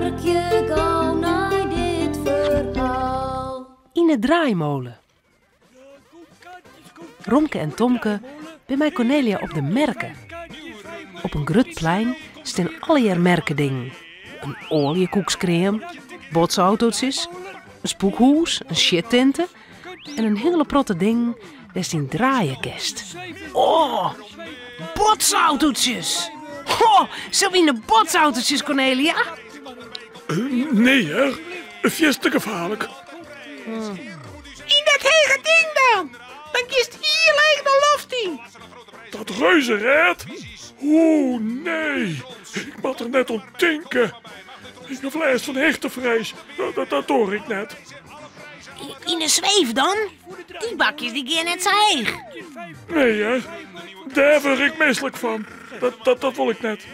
merk je gauw naar dit verhaal. In de draaimolen. Romke en Tomke bij mij Cornelia op de merken. Op een grut plein staan allegaar merkendingen. Een oliekoekscream, botsautootjes, een spookhoes, een shittenten en een hele protte ding, daar is een draaienkast. Oh, botsautootjes! Oh, zo in de botsautootjes, Cornelia? Nee, hè? Het is te gevaarlijk. In dat hele ding dan! Dan kiest hier leeg de loft in. Dat reuzenrad? Oeh, nee. Ik moet er net om tinken. Ik heb vlees van hechtenvrees. Dat hoor ik net. In de zweef dan? Die bakjes die gaan net zo heeg. Nee, hè? Daar word ik misselijk van. Dat wil ik net.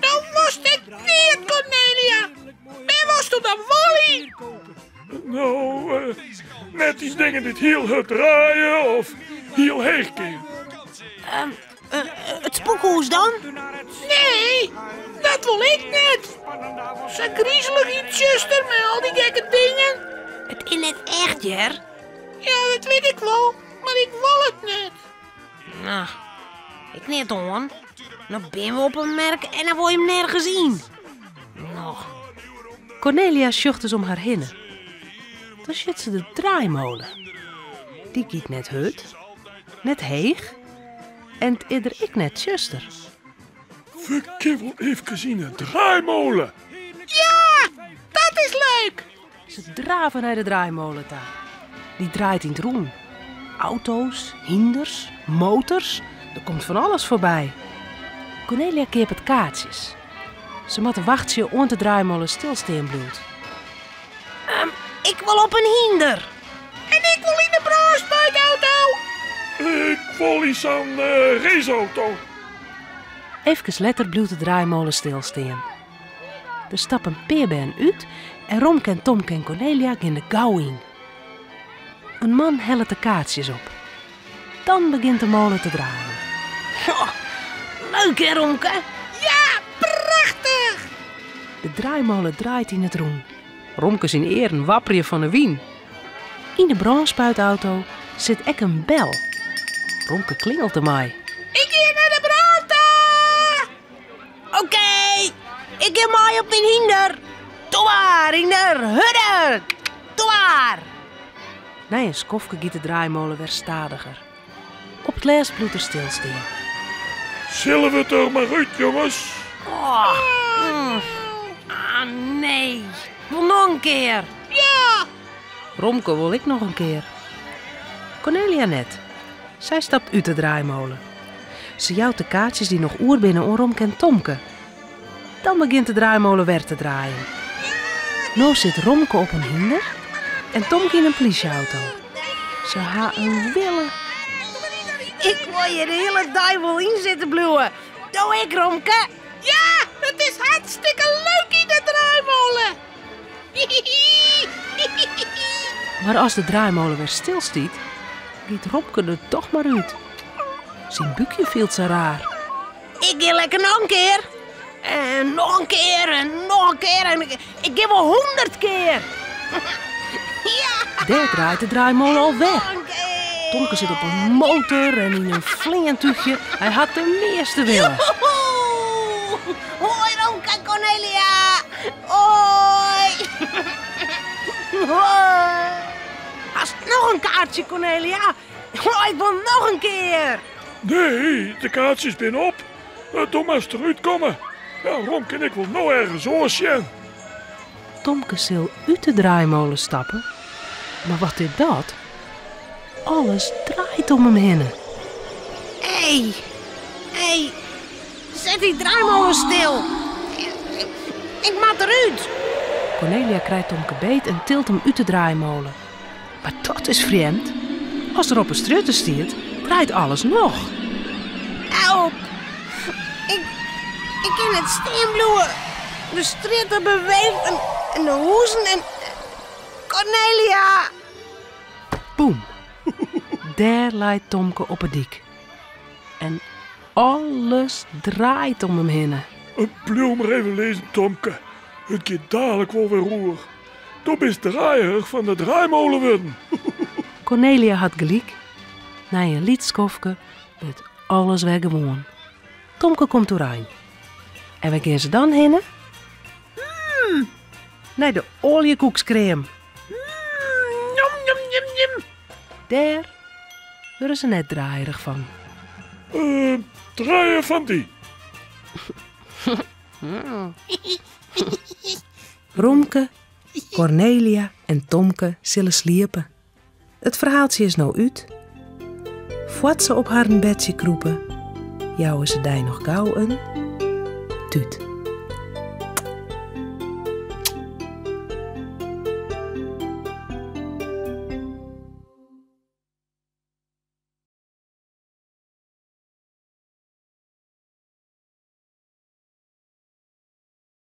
Dan was het niet, Cornelia. En was het dan Wally? Nou, net die dingen dit heel hard draaien of heel heeg keer. Het spookhoes dan? Nee, dat wil ik net. Zo griezelig iets, zuster, met al die gekke dingen. Het is net echt, Jer. Ja, dat weet ik wel, maar ik wil het net. Nou, ik net hoor. Dan ben we op een merk en dan wil je hem nergens zien. Nog. Cornelia sjocht dus om haar hinnen. Dan zit ze de draaimolen. Die giet net hut, net heeg. En ieder ik net, zuster. We kunnen wel even zien een draaimolen. Ja, dat is leuk! Ze draven naar de draaimolen daar. Die draait in het roen. Auto's, hinders, motors. Er komt van alles voorbij. Cornelia keert het kaartjes. Ze moet een wachtje om de draaimolen stilstaan bloed. Ik wil op een hinder. En ik wil in de braanspuitauto. Ik wil iets aan raceauto. Even later bloedt de draaimolen stilstaan. Er stappen Peerben uit en Romke en Tomke en Cornelia gaan de gauw in. Een man helpt de kaartjes op. Dan begint de molen te draaien. Oh, leuk hè, Romke? Ja, prachtig! De draaimolen draait in het roen. Romke zijn eren wapperje van de wien. In de brandspuitauto zit ek een bel. Romke klingelt ermee. Ik ga naar de brandta! Oké, ik ga mij op mijn hinder. Doe maar, hinder, hudder! Doe maar! Na een skofke giet de draaimolen weer stadiger. Op het laatst bloed er stilstaan. Zullen we het er maar uit, jongens? Oh, Ah, nee. Ik wil nog een keer. Ja! Romke wil ik nog een keer. Cornelia net. Zij stapt uit de draaimolen. Ze jouwt de kaartjes die nog oer binnen om Romke en Tomke. Dan begint de draaimolen weer te draaien. Nu zit Romke op een hinder en Tomke in een politieauto. Ze ha een willen. Ik wil je de hele duivel in zitten bluwen. Doe ik, Romke? Ja, het is hartstikke leuk in de draaimolen. Maar als de draaimolen weer stilstiet, giet Romke er toch maar uit. Zijn buikje viel zo raar. Ik ga lekker nog een keer. En nog een keer en nog een keer. En ik geef wel 100 keer. Ja. Daar draait de draaimolen al weg. Tomke zit op een motor en in een vlingentuigje. Hij had de meeste willen. Hoi Romke en Cornelia. Hoi. Hoi. Hast nog een kaartje, Cornelia? Oh, ik wil nog een keer. Nee, de kaartjes zijn op. Doe maar eens eruit komen. Ja, Romke en ik wil nou ergens oorsjen. Tomke zal uit de draaimolen stappen. Maar wat is dat? Alles draait om hem heen. Hé, zet die draaimolen stil. Ik mag eruit. Cornelia krijgt Tomke beet en tilt hem uit de draaimolen. Maar dat is vreemd. Als er op een strutte stiert, draait alles nog. Help! Ik kan het steenbloeien. De strutte beweegt en de hoezen en... Cornelia! Boem. Daar lijkt Tomke op het dik. En alles draait om hem heen. Blijf maar even lezen, Tomke. Het gaat dadelijk wel weer roer. Toen is draaierig van de draaimolen worden. Cornelia had gelijk. Na een liedskofke werd alles weer gewoon. Tomke komt doorheen. En waar gaan ze dan heen? Naar de oliekoekscreme. Daar worden ze net draaierig van. Draaien van die. Romke, Cornelia en Tomke zullen sliepen. Het verhaaltje is nou uit. Voordat ze op haar bedje kroepen, jouwen ze daar nog gauw een tuut.